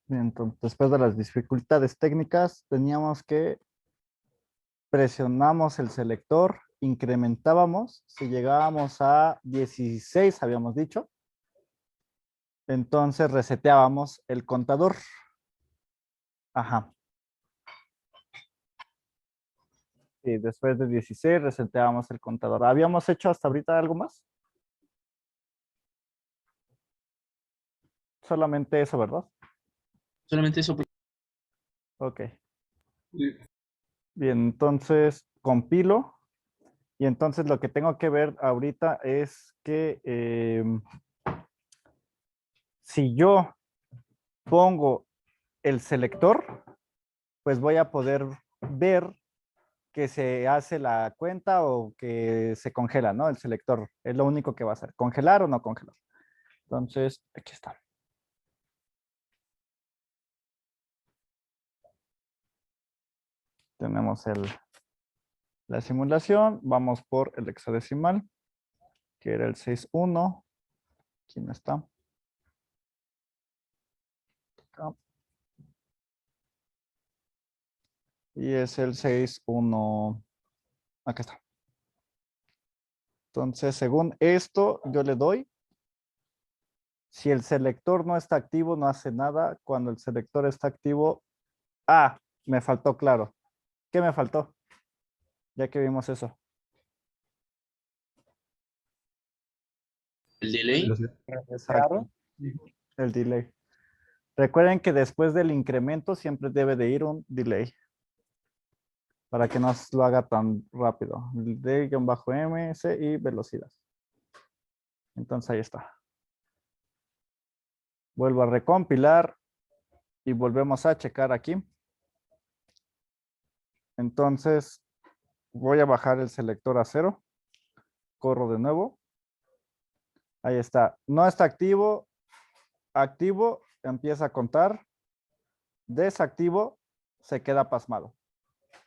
Bien, entonces, después de las dificultades técnicas, teníamos que presionamos el selector, incrementábamos, si llegábamos a 16, habíamos dicho, entonces reseteábamos el contador. Ajá. Y después de 16 reseteábamos el contador. ¿Habíamos hecho hasta ahorita algo más? Solamente eso, ¿verdad? Solamente eso. Ok. Bien, entonces compilo. Y entonces lo que tengo que ver ahorita es que si yo pongo el selector, pues voy a poder ver que se hace la cuenta o que se congela, ¿no? El selector es lo único que va a hacer, congelar o no congelar. Entonces, aquí está. Tenemos la simulación, vamos por el hexadecimal, que era el 61. ¿Quién está? Acá. Y es el 61. Acá está. Entonces, según esto, yo le doy. Si el selector no está activo, no hace nada. Cuando el selector está activo, me faltó claro. ¿Qué me faltó? Ya que vimos eso. El delay. Exacto. El delay. Recuerden que después del incremento siempre debe de ir un delay para que no lo haga tan rápido. D-MS y velocidad. Entonces ahí está. Vuelvo a recompilar y volvemos a checar aquí. Entonces voy a bajar el selector a 0. Corro de nuevo. Ahí está. No está activo. Activo, empieza a contar. Desactivo, se queda pasmado.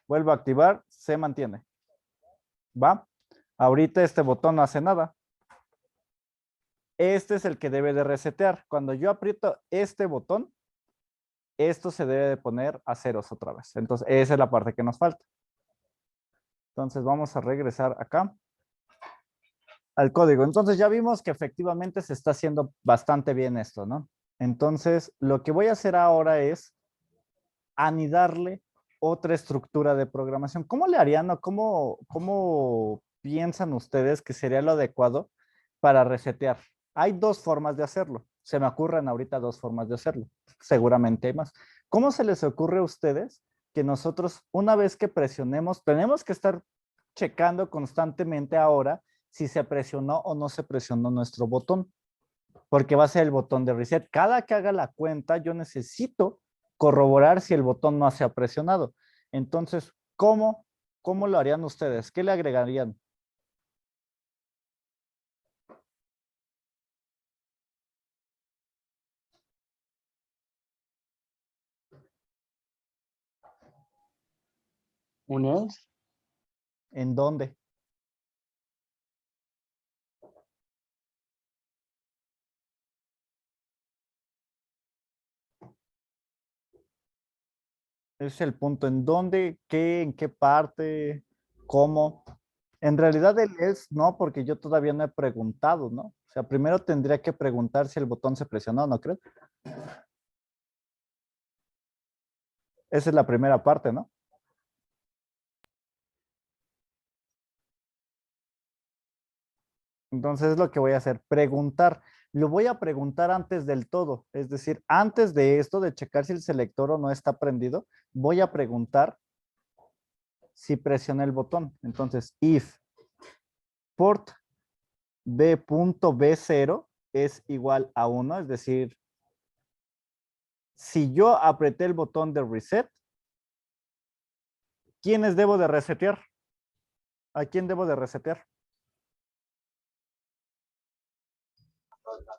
Vuelvo a activar, se mantiene. ¿Va? Ahorita este botón no hace nada. Este es el que debe de resetear. Cuando yo aprieto este botón, esto se debe de poner a ceros otra vez. Entonces, esa es la parte que nos falta. Entonces, vamos a regresar acá al código. Entonces, ya vimos que efectivamente se está haciendo bastante bien esto, ¿no? Entonces, lo que voy a hacer ahora es anidarle otra estructura de programación. ¿Cómo le harían o cómo piensan ustedes que sería lo adecuado para resetear? Hay dos formas de hacerlo. Se me ocurren ahorita dos formas de hacerlo. Seguramente hay más. ¿Cómo se les ocurre a ustedes que nosotros, una vez que presionemos, tenemos que estar checando constantemente ahora si se presionó o no se presionó nuestro botón? Porque va a ser el botón de reset. Cada que haga la cuenta, yo necesito corroborar si el botón no se ha presionado. Entonces, ¿cómo lo harían ustedes? ¿Qué le agregarían? ¿Un else? ¿En dónde? Es el punto en dónde, qué, en qué parte, cómo. En realidad el es no, porque yo todavía no he preguntado, ¿no? O sea, primero tendría que preguntar si el botón se presionó, ¿no crees? Esa es la primera parte, ¿no? Entonces es lo que voy a hacer, preguntar. Lo voy a preguntar antes del todo, es decir, antes de esto, de checar si el selector o no está prendido, voy a preguntar si presioné el botón. Entonces, if port b.b0 es igual a 1, es decir, si yo apreté el botón de reset, ¿quiénes debo de resetear? ¿A quién debo de resetear?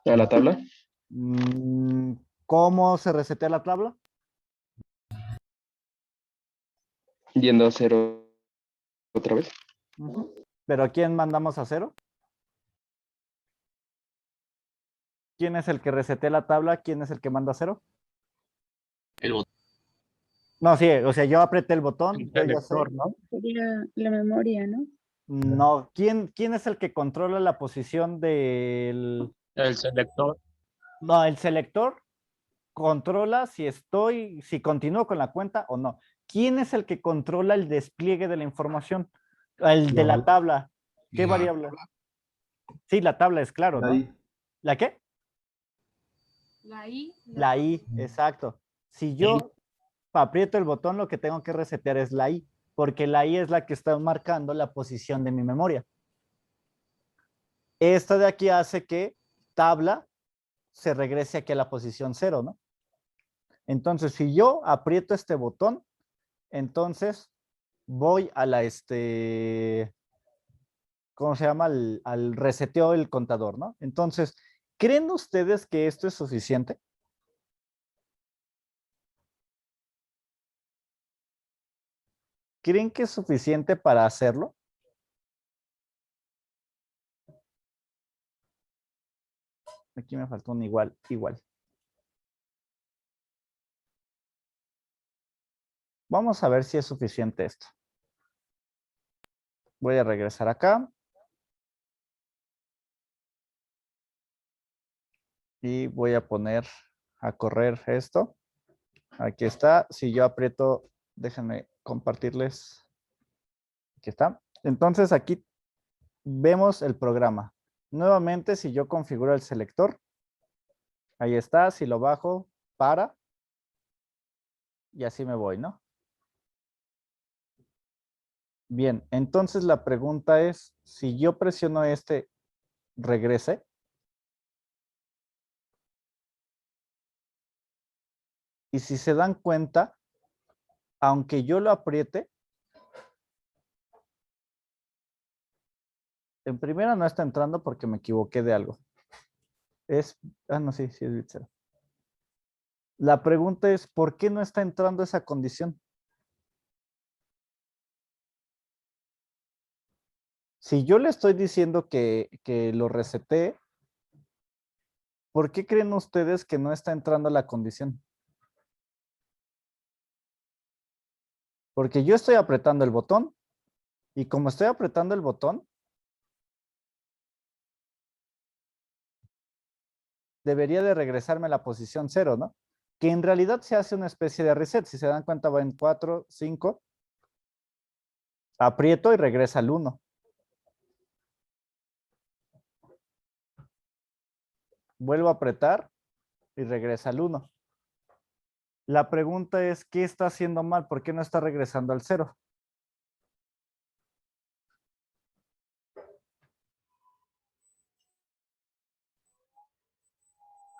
¿A la tabla? Mm, ¿Cómo se resetea la tabla? Yendo a cero otra vez. ¿Pero a quién mandamos a cero? ¿Quién es el que resetea la tabla? ¿Quién es el que manda a cero? El botón. No, sí, o sea, yo apreté el botón, El yo ya sé. selector, ¿no? Sería la memoria, ¿no? No, ¿quién es el que controla la posición del... El selector. No, el selector controla si continúo con la cuenta o no. ¿Quién es el que controla el despliegue de la información? El de la tabla. ¿Qué variable? Sí, la tabla es claro, ¿no? ¿La qué? La I. La I, exacto. Si yo aprieto el botón, lo que tengo que resetear es la I, porque la I es la que está marcando la posición de mi memoria. Esta de aquí hace que tabla se regrese aquí a la posición 0, ¿no? Entonces, si yo aprieto este botón, entonces voy a ¿cómo se llama? Al reseteo del contador, ¿no? Entonces, ¿creen ustedes que esto es suficiente? ¿Creen que es suficiente para hacerlo? Aquí me faltó un igual. Vamos a ver si es suficiente esto. Voy a regresar acá. Y voy a poner a correr esto. Aquí está. Si yo aprieto, déjenme compartirles. Aquí está. Entonces aquí vemos el programa. Nuevamente, si yo configuro el selector, ahí está. Si lo bajo, para. Y así me voy, ¿no? Bien, entonces la pregunta es, si yo presiono este, regrese. Y si se dan cuenta, aunque yo lo apriete, en primera no está entrando porque me equivoqué de algo. No, sí, sí es bit 0. La pregunta es, ¿por qué no está entrando esa condición? Si yo le estoy diciendo que lo resete, ¿por qué creen ustedes que no está entrando la condición? Porque yo estoy apretando el botón y como estoy apretando el botón, debería de regresarme a la posición 0, ¿no? Que en realidad se hace una especie de reset. Si se dan cuenta, va en 4, 5. Aprieto y regresa al 1. Vuelvo a apretar y regresa al 1. La pregunta es, ¿qué está haciendo mal? ¿Por qué no está regresando al 0?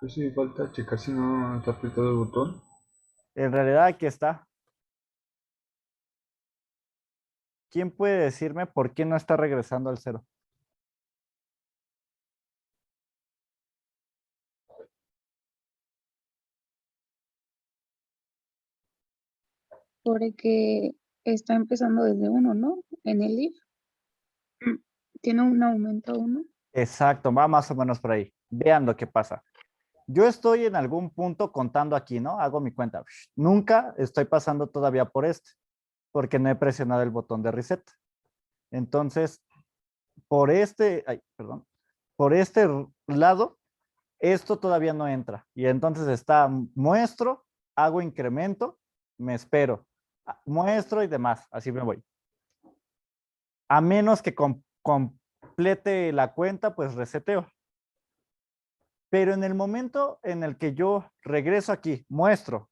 Pues sí, falta checar si no está apretado el botón. En realidad aquí está. ¿Quién puede decirme por qué no está regresando al 0? Porque está empezando desde uno, ¿no? En el if. Tiene un aumento uno. Exacto, va más o menos por ahí. Vean lo que pasa. Yo estoy en algún punto contando aquí, ¿no? Hago mi cuenta. Nunca estoy pasando todavía por este, porque no he presionado el botón de reset. Entonces, perdón, por este lado, esto todavía no entra. Y entonces está, muestro, hago incremento, me espero, muestro y demás. Así me voy. A menos que complete la cuenta, pues reseteo. Pero en el momento en el que yo regreso aquí, muestro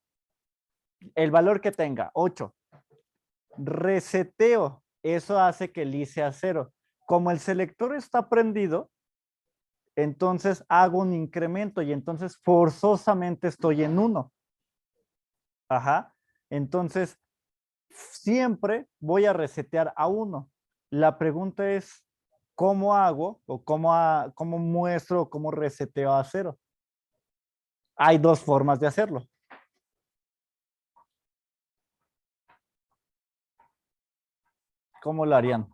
el valor que tenga, 8, reseteo, eso hace que el I sea 0. Como el selector está prendido, entonces hago un incremento y entonces forzosamente estoy en 1. Ajá. Entonces, siempre voy a resetear a 1. La pregunta es, ¿cómo hago o cómo muestro o cómo reseteo a 0? Hay dos formas de hacerlo. ¿Cómo lo harían?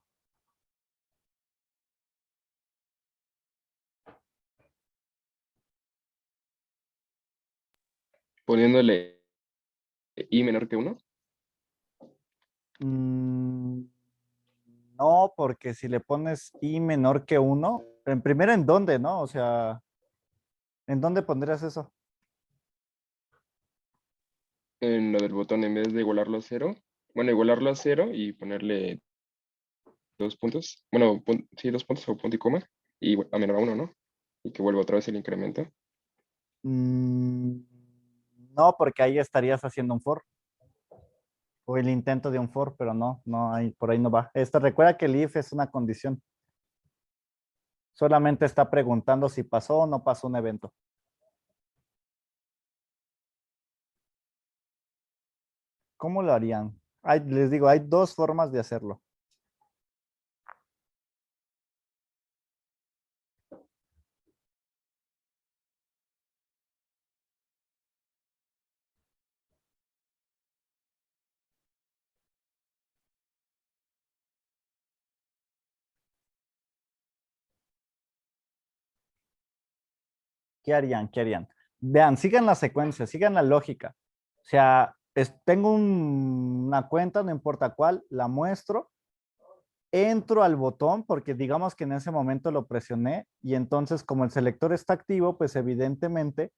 Poniéndole I menor que 1. Mm, no, porque si le pones i menor que 1, en primero, ¿en dónde, no? O sea, ¿en dónde pondrías eso? En lo del botón, en vez de igualarlo a 0. Bueno, igualarlo a 0 y ponerle 2 puntos. Bueno, sí, 2 puntos o punto y coma. Y a menor a 1, ¿no? Y que vuelva otra vez el incremento. Mm, no, porque ahí estarías haciendo un for. O el intento de un for, pero no, no, ahí, por ahí no va. Recuerda que el if es una condición. Solamente está preguntando si pasó o no pasó un evento. ¿Cómo lo harían? Les digo, hay dos formas de hacerlo. ¿Qué harían? ¿Qué harían? Vean, sigan la secuencia, sigan la lógica. O sea, tengo una cuenta, no importa cuál, la muestro, entro al botón porque digamos que en ese momento lo presioné y entonces como el selector está activo, pues evidentemente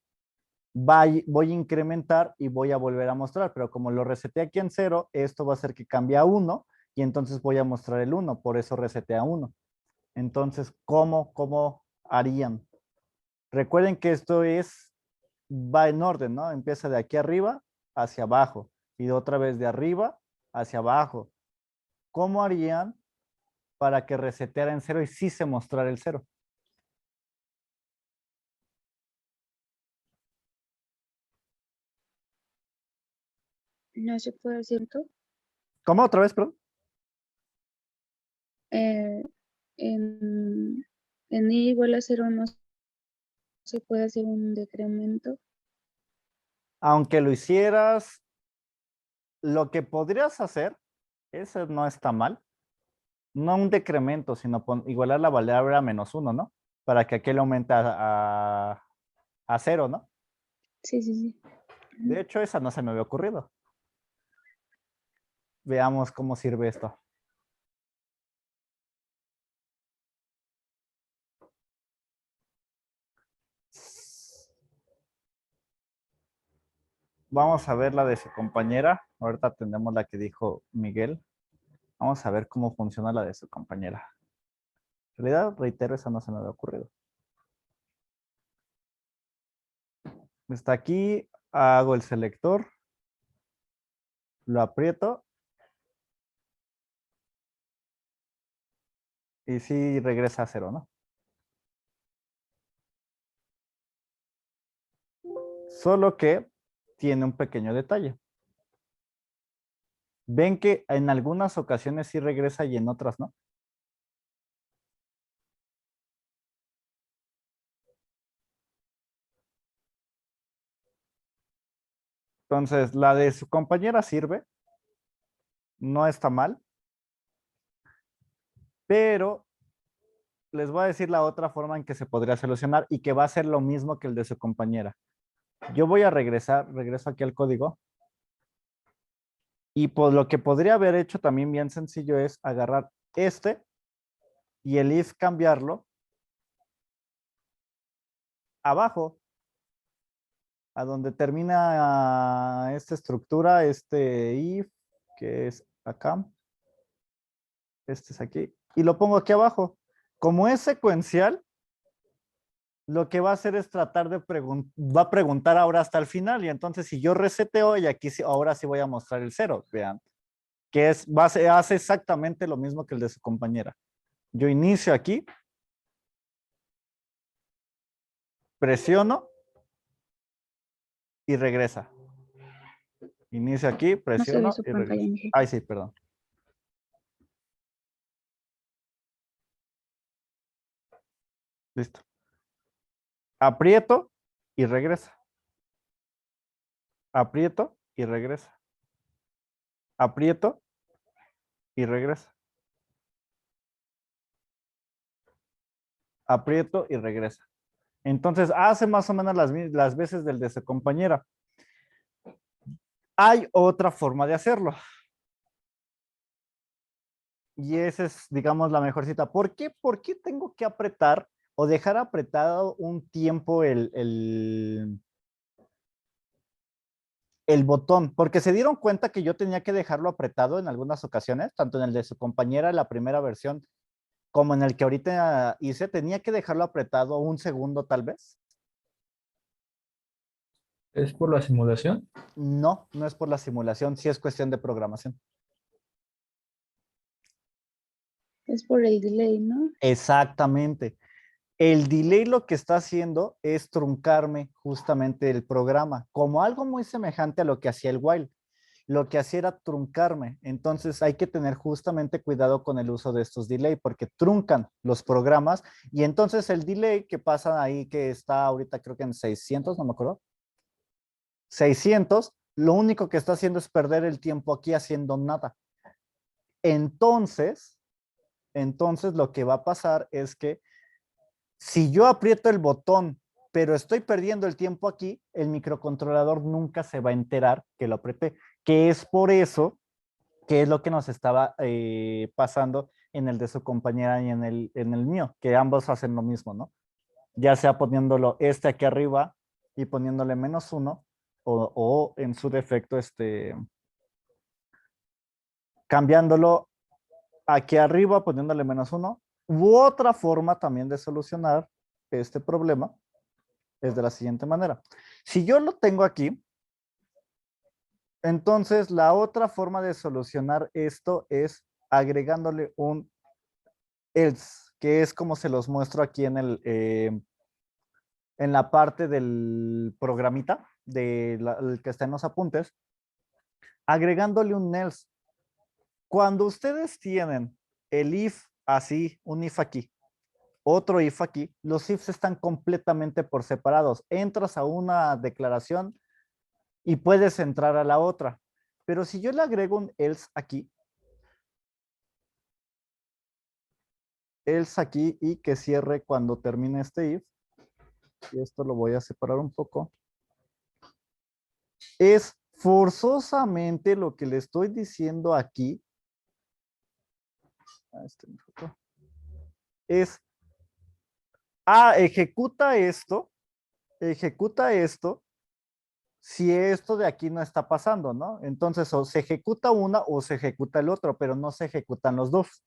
voy a incrementar y voy a volver a mostrar, pero como lo reseté aquí en 0, esto va a hacer que cambie a 1 y entonces voy a mostrar el 1, por eso reseté a 1. Entonces, ¿cómo harían? Recuerden que va en orden, ¿no? Empieza de aquí arriba hacia abajo y de otra vez de arriba hacia abajo. ¿Cómo harían para que reseteara en 0 y sí se mostrara el 0? No se puede hacer todo. ¿Cómo otra vez, perdón? Eh, en, en i igual a 0 no se puede hacer un decremento. Aunque lo hicieras, lo que podrías hacer, eso no está mal, no un decremento, sino igualar la variable a -1, ¿no? Para que aquel aumente a 0, ¿no? Sí, sí, sí. De hecho, esa no se me había ocurrido. Veamos cómo sirve esto. Vamos a ver la de su compañera. Ahorita tenemos la que dijo Miguel. Vamos a ver cómo funciona la de su compañera. En realidad, reitero, esa no se me había ocurrido. Está aquí, hago el selector, lo aprieto y sí regresa a 0, ¿no? Solo que tiene un pequeño detalle. Ven que en algunas ocasiones sí regresa y en otras no. Entonces, la de su compañera sirve, no está mal, pero les voy a decir la otra forma en que se podría solucionar y que va a ser lo mismo que el de su compañera. Yo voy a regreso aquí al código. Y pues lo que podría haber hecho también bien sencillo es agarrar y el if cambiarlo abajo, a donde termina esta estructura, este if, que es acá, este es aquí, y lo pongo aquí abajo. Como es secuencial, lo que va a hacer es tratar de va a preguntar ahora hasta el final, y entonces si yo reseteo, y aquí ahora sí voy a mostrar el 0, vean, que hace exactamente lo mismo que el de su compañera. Yo inicio aquí, presiono y regresa. Inicio aquí, No se ve presiono su y pantalla, regreso. Miguel. Ay, sí, perdón. Listo. Aprieto y regresa. Aprieto y regresa. Aprieto y regresa. Aprieto y regresa. Entonces hace más o menos las veces del de su compañera. Hay otra forma de hacerlo. Y esa es, digamos, la mejor cita. ¿Por qué? ¿Por qué tengo que apretar o dejar apretado un tiempo el botón? Porque se dieron cuenta que yo tenía que dejarlo apretado en algunas ocasiones, tanto en el de su compañera, la primera versión, como en el que ahorita hice, tenía que dejarlo apretado un segundo tal vez. ¿Es por la simulación? No, no es por la simulación, sí es cuestión de programación. Es por el delay, ¿no? Exactamente. El delay lo que está haciendo es truncarme justamente el programa, como algo muy semejante a lo que hacía el while. Lo que hacía era truncarme. Entonces hay que tener justamente cuidado con el uso de estos delay porque truncan los programas y entonces el delay que pasa ahí, que está ahorita creo que en 600, no me acuerdo, 600, lo único que está haciendo es perder el tiempo aquí haciendo nada. Entonces lo que va a pasar es que si yo aprieto el botón, pero estoy perdiendo el tiempo aquí, el microcontrolador nunca se va a enterar que lo apreté, que es por eso que es lo que nos estaba pasando en el de su compañera y en el mío, que ambos hacen lo mismo, ¿no? Ya sea poniéndolo aquí arriba y poniéndole -1 o en su defecto cambiándolo aquí arriba, poniéndole -1. U otra forma también de solucionar este problema es de la siguiente manera. Si yo lo tengo aquí, entonces la otra forma de solucionar esto es agregándole un else, que es como se los muestro aquí en la parte del programita, el que está en los apuntes, agregándole un else. Cuando ustedes tienen el if así, un if aquí, otro if aquí, los ifs están completamente por separados. Entras a una declaración y puedes entrar a la otra. Pero si yo le agrego un else aquí y que cierre cuando termine este if, y esto lo voy a separar un poco, es forzosamente lo que le estoy diciendo aquí, es, ejecuta esto, si esto de aquí no está pasando, ¿no? Entonces, o se ejecuta una o se ejecuta el otro, pero no se ejecutan los dos.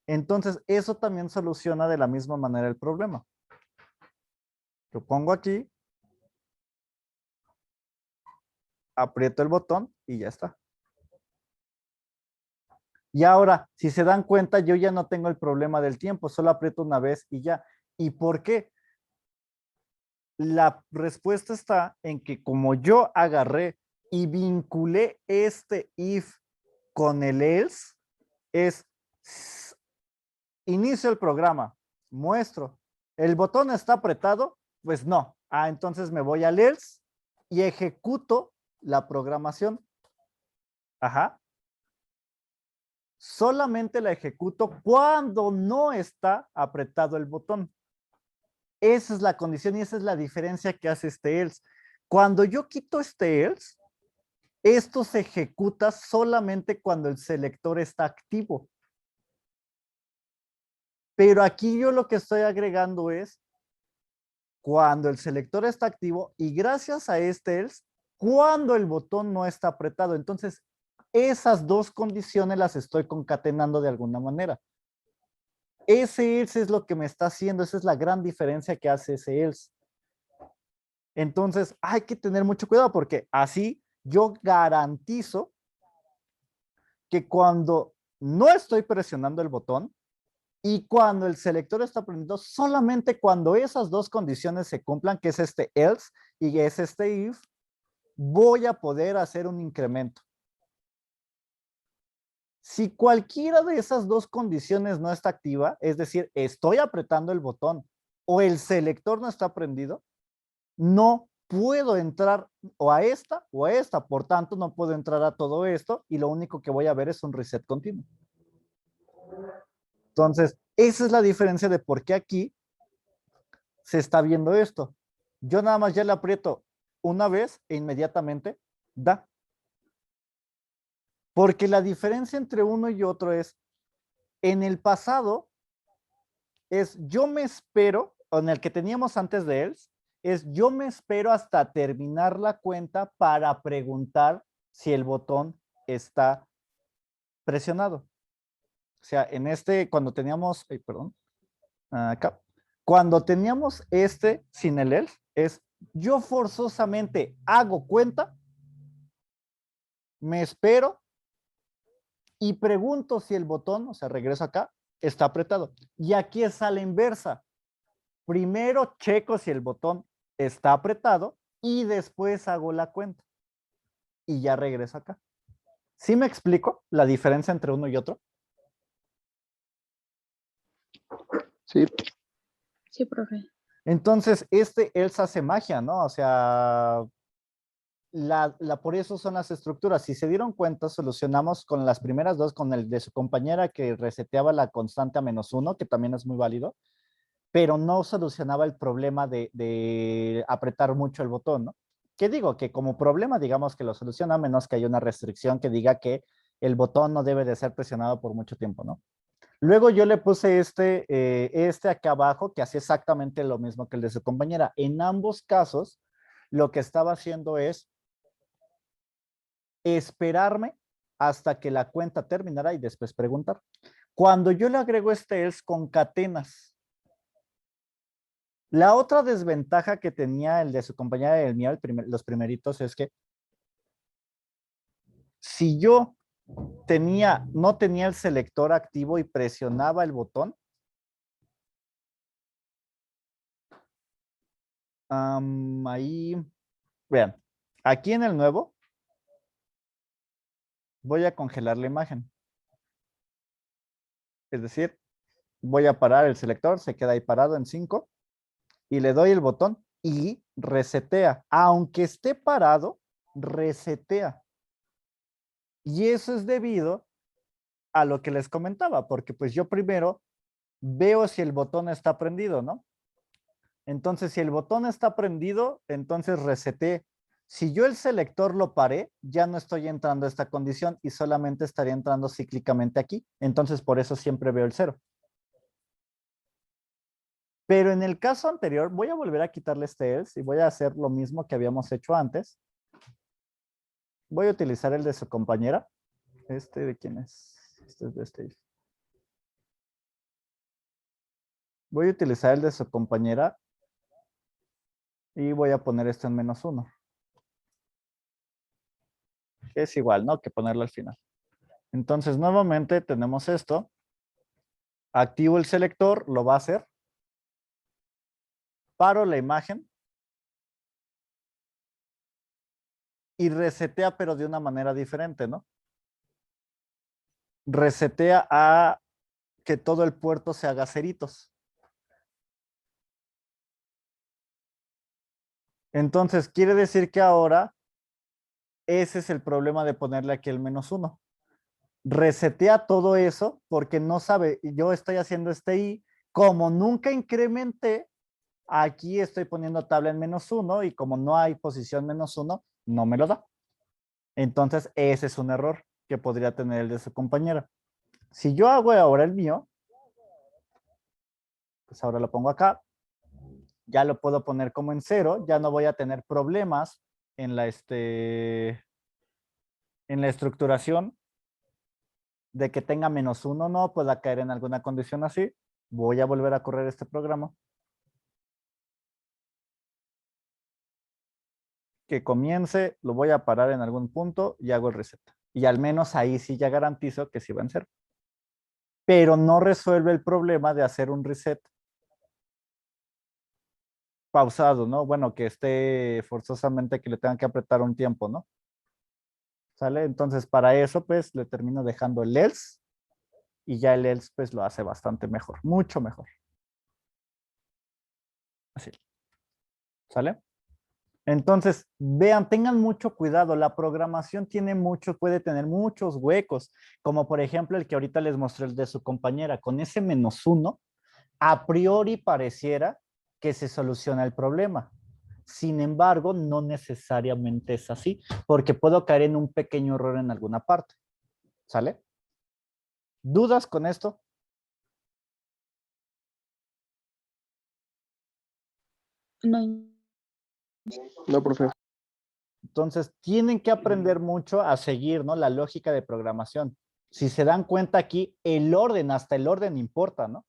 Entonces, eso también soluciona de la misma manera el problema. Lo pongo aquí, aprieto el botón y ya está. Y ahora, si se dan cuenta, yo ya no tengo el problema del tiempo, solo aprieto una vez y ya. ¿Y por qué? La respuesta está en que como yo agarré y vinculé este if con el else, es inicio el programa, muestro. ¿El botón está apretado? Pues no. Entonces me voy al else y ejecuto la programación. Ajá. Solamente la ejecuto cuando no está apretado el botón. Esa es la condición y esa es la diferencia que hace este else. Cuando yo quito este else, esto se ejecuta solamente cuando el selector está activo. Pero aquí yo lo que estoy agregando es cuando el selector está activo y gracias a este else, cuando el botón no está apretado. Entonces, esas dos condiciones las estoy concatenando de alguna manera. Ese else es lo que me está haciendo, esa es la gran diferencia que hace ese else. Entonces, hay que tener mucho cuidado porque así yo garantizo que cuando no estoy presionando el botón y cuando el selector está prendido, solamente cuando esas dos condiciones se cumplan, que es este else y es este if, voy a poder hacer un incremento. Si cualquiera de esas dos condiciones no está activa, es decir, estoy apretando el botón o el selector no está prendido, no puedo entrar o a esta, por tanto no puedo entrar a todo esto y lo único que voy a ver es un reset continuo. Entonces, esa es la diferencia de por qué aquí se está viendo esto. Yo nada más ya le aprieto una vez e inmediatamente da. Porque la diferencia entre uno y otro es, en el pasado, es yo me espero, o en el que teníamos antes de él, es yo me espero hasta terminar la cuenta para preguntar si el botón está presionado. O sea, en este, cuando teníamos, perdón, acá, cuando teníamos este sin el else, es yo forzosamente hago cuenta, me espero y pregunto si el botón, o sea, regreso acá, está apretado. Y aquí es a la inversa. Primero checo si el botón está apretado y después hago la cuenta. Y ya regreso acá. ¿Sí me explico la diferencia entre uno y otro? Sí, Sí, profe. Entonces, este else hace magia, ¿no? O sea, por eso son las estructuras. Si se dieron cuenta, solucionamos con las primeras dos, con el de su compañera que reseteaba la constante a -1, que también es muy válido, pero no solucionaba el problema de apretar mucho el botón, ¿no? ¿Qué digo? Que como problema, digamos que lo soluciona, a menos que haya una restricción que diga que el botón no debe de ser presionado por mucho tiempo, ¿no? Luego yo le puse este acá abajo, que hace exactamente lo mismo que el de su compañera. En ambos casos, lo que estaba haciendo es esperarme hasta que la cuenta terminara y después preguntar. Cuando yo le agrego este else concatenas, la otra desventaja que tenía el de su compañera y el mío, los primeritos, es que si yo no tenía el selector activo y presionaba el botón, ahí, vean, aquí en el nuevo, voy a congelar la imagen. Es decir, voy a parar el selector, se queda ahí parado en 5 y le doy el botón y resetea. Aunque esté parado, resetea. Y eso es debido a lo que les comentaba, porque pues yo primero veo si el botón está prendido, ¿no? Entonces, si el botón está prendido, entonces reseté. Si yo el selector lo paré, ya no estoy entrando a esta condición y solamente estaría entrando cíclicamente aquí. Entonces, por eso siempre veo el 0. Pero en el caso anterior, voy a volver a quitarle este else y voy a hacer lo mismo que habíamos hecho antes. Voy a utilizar el de su compañera. ¿Este de quién es? Este es de este. Voy a utilizar el de su compañera y voy a poner esto en -1. Es igual, ¿no? Que ponerlo al final. Entonces, nuevamente tenemos esto. Activo el selector, lo va a hacer. Paro la imagen. Y resetea, pero de una manera diferente, ¿no? Resetea a que todo el puerto se haga ceritos. Entonces, quiere decir que ahora ese es el problema de ponerle aquí el -1. Resetea todo eso porque no sabe, yo estoy haciendo este i, como nunca incrementé, aquí estoy poniendo tabla en -1 y como no hay posición -1, no me lo da. Entonces, ese es un error que podría tener el de su compañera. Si yo hago ahora el mío, pues ahora lo pongo acá, ya lo puedo poner como en 0, ya no voy a tener problemas en la, en la estructuración de que tenga -1, no pueda caer en alguna condición así. Voy a volver a correr este programa. Que comience, lo voy a parar en algún punto y hago el reset. Y al menos ahí sí ya garantizo que sí va en 0. Pero no resuelve el problema de hacer un reset pausado, ¿no? Bueno, que esté forzosamente que le tengan que apretar un tiempo, ¿no? ¿Sale? Entonces, para eso, pues, le termino dejando el else y ya el else, pues, lo hace bastante mejor, mucho mejor. Así. ¿Sale? Entonces, vean, tengan mucho cuidado. La programación puede tener muchos huecos, como por ejemplo el que ahorita les mostré el de su compañera. Con ese -1, a priori pareciera que se soluciona el problema. Sin embargo, no necesariamente es así, porque puedo caer en un pequeño error en alguna parte. ¿Sale? ¿Dudas con esto? No, No, profe. Entonces, tienen que aprender mucho a seguir, ¿no? La lógica de programación. Si se dan cuenta aquí, el orden, hasta el orden importa, ¿no?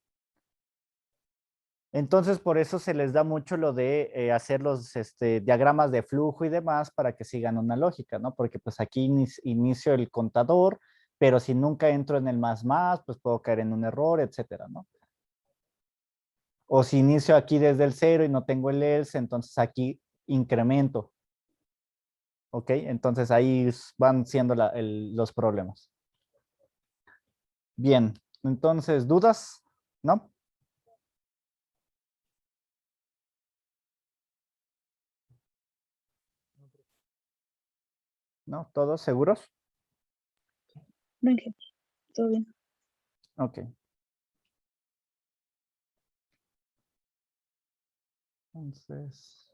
Entonces, por eso se les da mucho lo de hacer los diagramas de flujo y demás para que sigan una lógica, ¿no? Porque pues aquí inicio el contador, pero si nunca entro en el más, pues puedo caer en un error, etcétera, ¿no? O si inicio aquí desde el 0 y no tengo el else, entonces aquí incremento. ¿Ok? Entonces ahí van siendo los problemas. Bien, entonces, ¿dudas? ¿No? ¿No? ¿Todos seguros? no, ingeniero, todo bien. Ok. Entonces...